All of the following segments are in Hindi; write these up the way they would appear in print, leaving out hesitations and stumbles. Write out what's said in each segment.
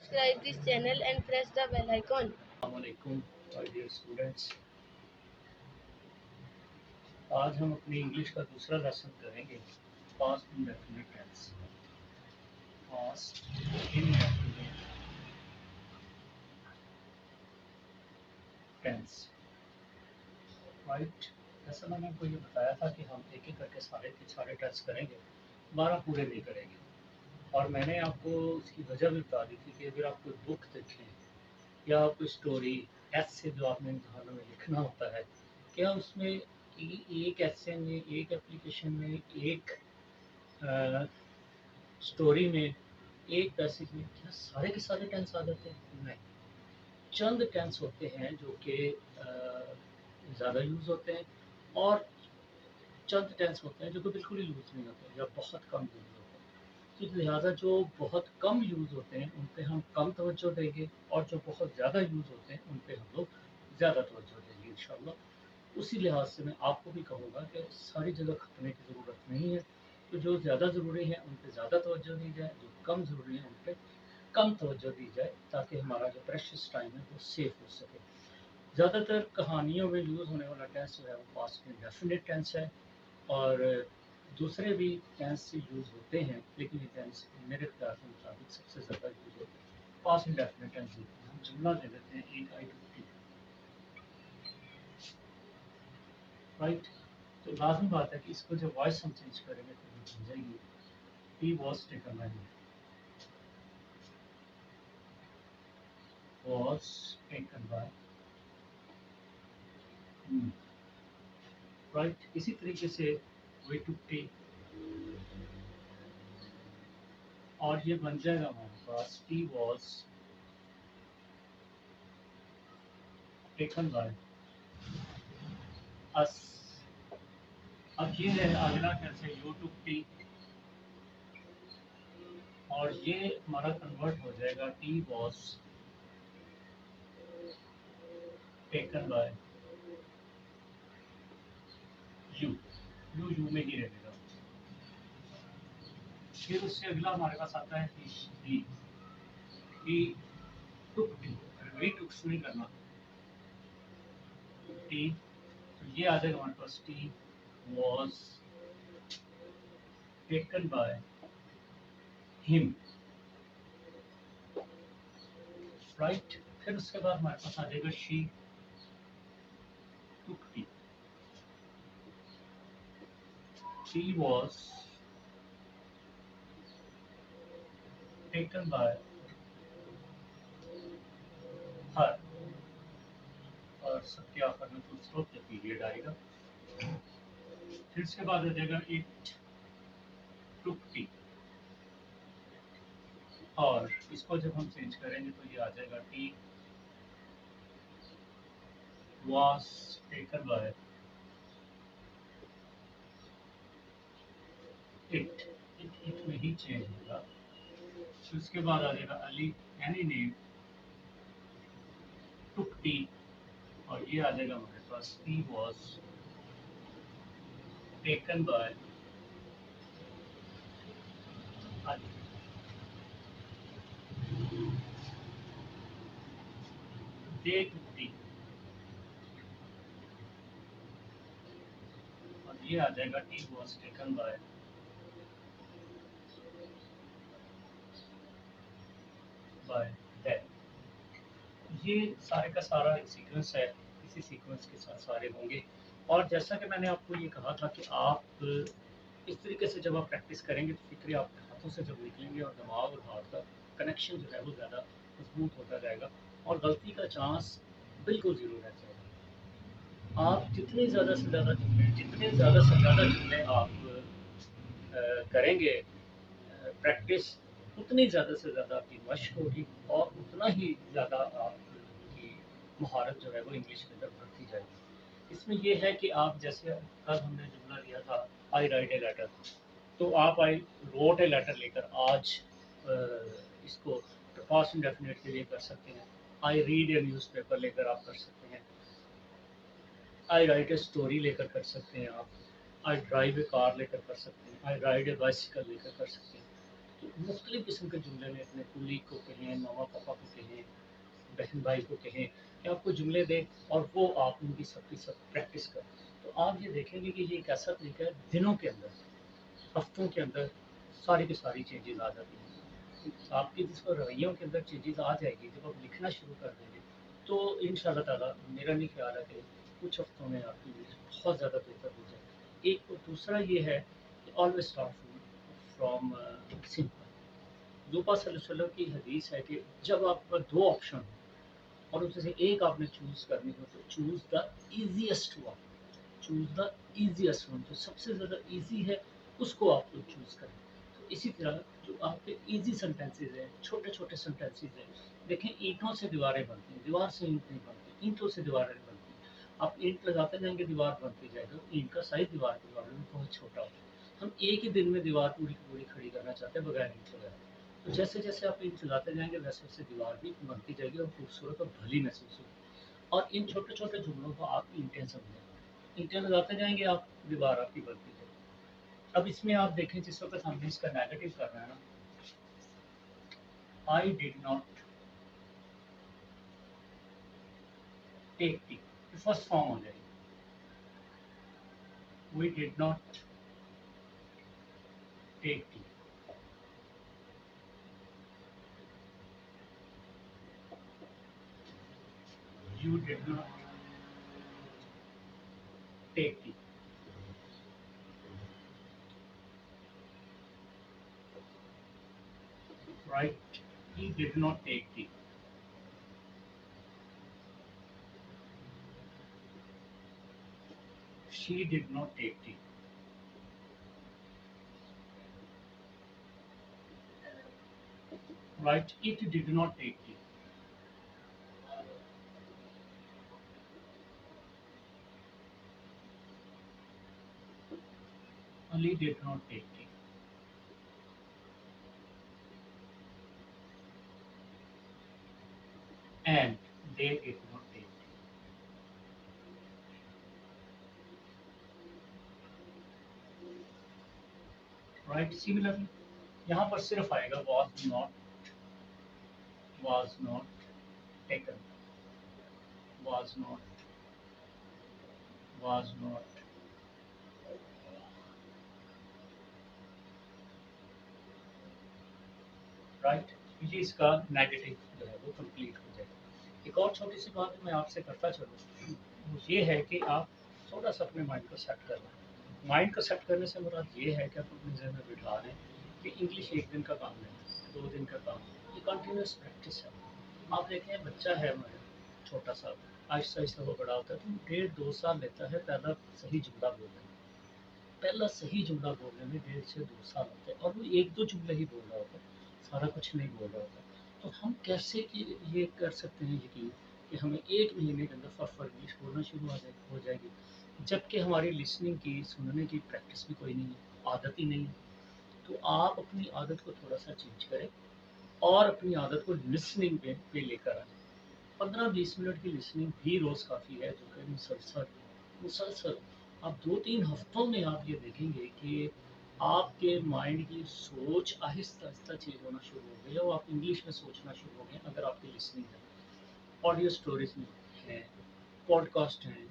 subscribe this channel and press the bell icon. Assalamualaikum, my dear students. आज हम अपनी इंग्लिश का दूसरा लेसन करेंगे past indefinite tense. Past indefinite tense, right. जैसा मैंने आपको ये बताया था कि हम एक एक करके सारे के सारे टेंस करेंगे, 12 पूरे नहीं करेंगे। और मैंने आपको उसकी वजह भी बता दी थी कि अगर आप कोई बुक देखें या कोई स्टोरी ऐसे जो आपने इम्तहानों में लिखना होता है, क्या उसमें एक ऐसे में, एक एप्लीकेशन में, एक स्टोरी में, एक पैसेज में क्या सारे के सारे टेंस आ जाते हैं? नहीं, चंद टेंस होते हैं जो कि ज़्यादा यूज़ होते हैं और चंद टेंस होते हैं जो कि बिल्कुल ही यूज़ नहीं होते या बहुत कम यूज़ होते हैं। तो लिहाजा जो बहुत कम यूज़ होते हैं उन पे हम कम तवज्जो देंगे और जो बहुत ज़्यादा यूज़ होते हैं उन पे हम लोग ज़्यादा तवज्जो देंगे इंशाल्लाह। उसी लिहाज से मैं आपको भी कहूँगा कि सारी जगह खपने की ज़रूरत नहीं है, तो जो ज़्यादा ज़रूरी है उन पे ज़्यादा तवज्जो दी जाए, जो कम ज़रूरी है उन पे कम तवज्जो दी जाए, ताकि हमारा जो प्रेशियस टाइम है वो सेफ हो सके। ज़्यादातर कहानियों में यूज़ होने वाला टेंस जो है वो पास्ट इंडेफिनिट टेंस है और दूसरे भी टेंस से यूज़ होते हैं, लेकिन ये टेंस मेरे ख्याल के मुताबिक सबसे ज़्यादा यूज़ होते हैं पास्ट इंडेफिनिट टेंस। हम जुमला दे देते हैं एक आई टू टी, राइट। तो लाजमी बात है कि इसको जब वॉइस हम चेंज करेंगे तो ये बन जाएगी he was taken by, was taken by him, right. इसी तरीके से we took tea और ये बन जाएगा हमारे पास he was taken by us। अब ये है अगला कैसे you took tea और ये हमारा कन्वर्ट हो जाएगा he was taken by you, you में ही रहेगा। फिर उससे अगला हमारे पास आता है he took tea, we took नहीं करना, tea, तो ये आ जाएगा हमारे पास tea was taken by him, right. फिर उसके बाद हमारे पास आ जाएगा she took tea, she was taken by her और सबके आखिर में फुल स्टॉप या पीरियड आएगा। फिर उसके बाद आ जाएगा it took tea और इसको जब हम चेंज करेंगे तो ये आ जाएगा tea was taken by it में ही चेंज होगा। फिर उसके बाद आ जाएगा Ali any name took tea और ये आ जाएगा हमारे पास he was taken by Ali, they took tea और ये आ जाएगा he was taken by them। ये सारे का सारा एक सीक्वेंस है, इसी सीक्वेंस के साथ सारे होंगे। और जैसा कि मैंने आपको ये कहा था कि आप इस तरीके से जब आप प्रैक्टिस करेंगे तो फिक्रे आपके हाथों से जब निकलेंगे और दिमाग और हाथ का कनेक्शन जो है वो ज़्यादा मजबूत होता जाएगा और गलती का चांस बिल्कुल ज़ीरो रह जाएगा। आप जितने ज़्यादा से ज़्यादा जुमले आप करेंगे प्रैक्टिस, उतनी ज़्यादा से ज़्यादा आपकी मशक होगी और उतना ही ज़्यादा आपकी महारत जो है वो इंग्लिश के अंदर बढ़ती जाएगी। इसमें ये है कि आप जैसे कल हमने जुमला लिया था आई राइट ए लेटर, तो आप आई रोट ए लेटर लेकर आज इसको पास्ट इंडेफिनिट के लिए कर सकते हैं। आई रीड ए न्यूज़पेपर लेकर आप कर सकते हैं। आई राइट ए स्टोरी लेकर कर सकते हैं आप। आई ड्राइव ए कार लेकर कर सकते हैं। आई राइड ए बाइसिकल लेकर कर सकते हैं। तो मुख्तलिफ किस्म के जुमले में अपने कुली को कहें, मामा पापा को कहें, बहन भाई को कहें कि आपको जुमले दें और वो आप उनकी सब की सब प्रैक्टिस करें। तो आप ये देखेंगे कि ये एक ऐसा तरीका है, दिनों के अंदर, हफ्तों के अंदर सारी की सारी चेंजेस आ जाती हैं। आपकी जिसको रवैयों के अंदर चेंजेस आ जाएगी, जब आप लिखना शुरू कर देंगे, तो इंशाल्लाह ताला मेरा नहीं ख्याल है कि कुछ हफ्तों में आपकी इंग्लिश बहुत ज़्यादा बेहतर हो जाएगी। एक और दूसरा ये है कि ऑलवेज स्टार्ट फ्रॉम सिंपल। लूपा सल्लल्लाहु की हदीस है कि जब आपके पास दो ऑप्शन हो और उसमें से एक आपने चूज़ करनी हो, तो choose the easiest one. Choose the easiest one, जो सबसे ज़्यादा ईज़ी है, उसको आप लोग चूज़ करें। तो इसी तरह जो आपके ईज़ी सेंटेंसेस हैं, छोटे-छोटे सेंटेंसेस हैं, देखें ईंटों से दीवारें बनती हैं, दीवार से ईंट नहीं बनती, ईंटों से दीवारें बनती हैं। आप ईंट लगाते जाएँगे, दीवार बनती जाएगी। ईंट का साइज़ दीवार के मुकाबले में बहुत छोटा होता है। हम एक ही दिन में दीवार पूरी की पूरी खड़ी करना चाहते हैं बगैर ईंट लगाए। तो जैसे-जैसे आप ईंट लगाते जाएँगे, वैसे-वैसे दीवार भी बनती जाएगी और खूबसूरत और भली महसूस होगी। और इन छोटे-छोटे जुमलों को आप ईंटें समझें। ईंटें लगाते जाएँगे आप, दीवार आपकी बनती जाएगी। अब इसमें आप देखें, जिस वक़्त हमने इसका नेगेटिव कर रहे हैं ना, I did not take tea, first form हो जाएगी। We did not take tea, you did not take tea, right? He did not take tea, she did not take tea, right? It did not take tea, Ali did not take tea, and they did not take tea, right? Similarly, यहाँ पर सिर्फ आएगा was not taken, was not, was not, right? ये इसका नेगेटिव जो है वो कंप्लीट हो जाएगा। एक और छोटी सी बात मैं आपसे करता चलूँ, वो ये है कि आप थोड़ा सा अपने माइंड को सेट कर लें। माइंड को सेट करने से मुराद ये है कि आप अपने जहन में बिठा लें कि इंग्लिश एक दिन का काम नहीं, 2 दिन का काम नहीं, ये कंटिन्यूस प्रैक्टिस है। आप देखें, बच्चा है हमारा छोटा सा, आहिस्ता आहिस्ता वो बड़ा होता है, तो 1.5-2 साल लेता है पहला सही जुमला बोलने में। पहला सही जुमला बोलने में 1.5 से 2 साल होते हैं, और वो एक दो जुमले ही बोल रहा होता है, सारा कुछ नहीं बोल रहा होता। तो हम कैसे कि ये कर सकते हैं यकीन कि हमें 1 महीने के अंदर फट इंग्लिश बोलना शुरू हो जाएगी, जबकि हमारी लिसनिंग की, सुनने की प्रैक्टिस भी कोई नहीं है, आदत ही नहीं है। तो आप अपनी आदत को थोड़ा सा चेंज करें और अपनी आदत को लिसनिंग पे लेकर आए। 15-20 मिनट की लिसनिंग भी रोज़ काफ़ी है, जो कि मुसलसल मुसलसल आप 2-3 हफ्तों में आप ये देखेंगे कि आपके माइंड की सोच आहिस्ता आहिस्ता चेंज होना शुरू हो गई है और आप इंग्लिश में सोचना शुरू हो गए अगर आपकी लिसनिंग है। ऑडियो स्टोरीज में हैं, पॉडकास्ट हैं,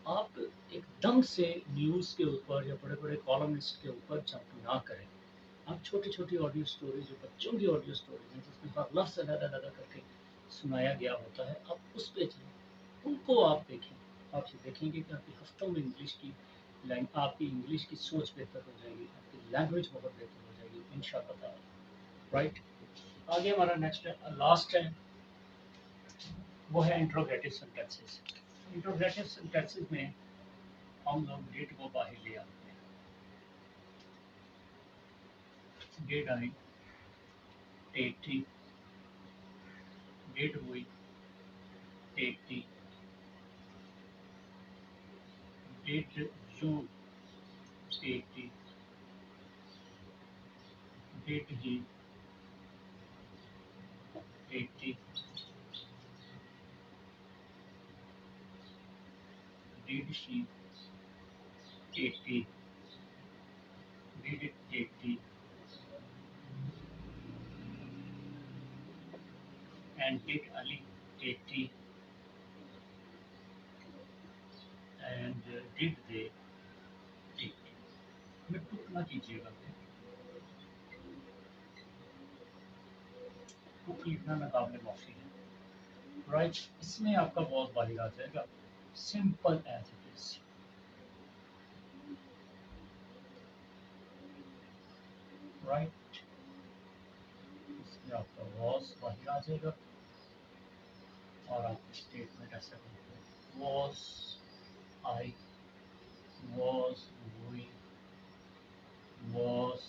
आप एकदम से न्यूज़ के ऊपर या बड़े बड़े कॉलमिस्ट के ऊपर जंप ना करें। आप छोटी छोटी ऑडियो स्टोरी, जो बच्चों की ऑडियो स्टोरी है जिसमें हर लफ्ज़ अलग अलग करके सुनाया गया होता है, आप उस पे चलें, उनको आप देखें। आप ये देखेंगे कि आपकी हफ्तों में इंग्लिश की आपकी इंग्लिश की सोच बेहतर हो जाएगी, आपकी लैंग्वेज बहुत बेहतर हो जाएगी इंशाअल्लाह ताला, राइट? आगे हमारा नेक्स्ट है, लास्ट है, वो है इंट्रोगेटिव सेंटेंसेस। इंट्रोगेटिव सेंटेंसेस में हम लोग डेट को बाहर ले आते हैं। Did I take tea, did we take tea, did you take tea, did he take tea, did she take tea, did it take tea, and did Ali take tea, and did they take tea. हमें टुक ना कीजिएगा, टुक लिखना नाकाबिले माफी है, राइट। इसमें आपका बहुत बाहर आ जाएगा, simple as it is, right. इसमें आपका वॉज बाहर आ जाएगा और आप स्टेटमेंट ऐसा करते हैं, was I, was we, was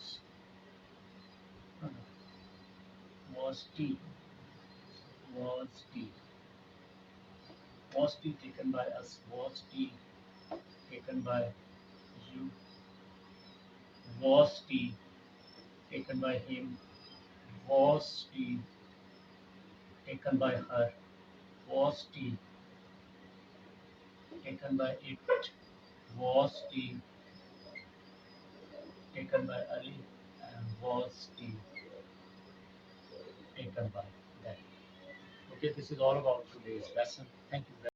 was tea, was tea, was tea taken by us, was tea taken by you, was tea taken by him, was tea taken by her, was tea taken by it, was tea taken by Ali, and was tea taken by them. Okay, this is all about today's lesson. Thank you very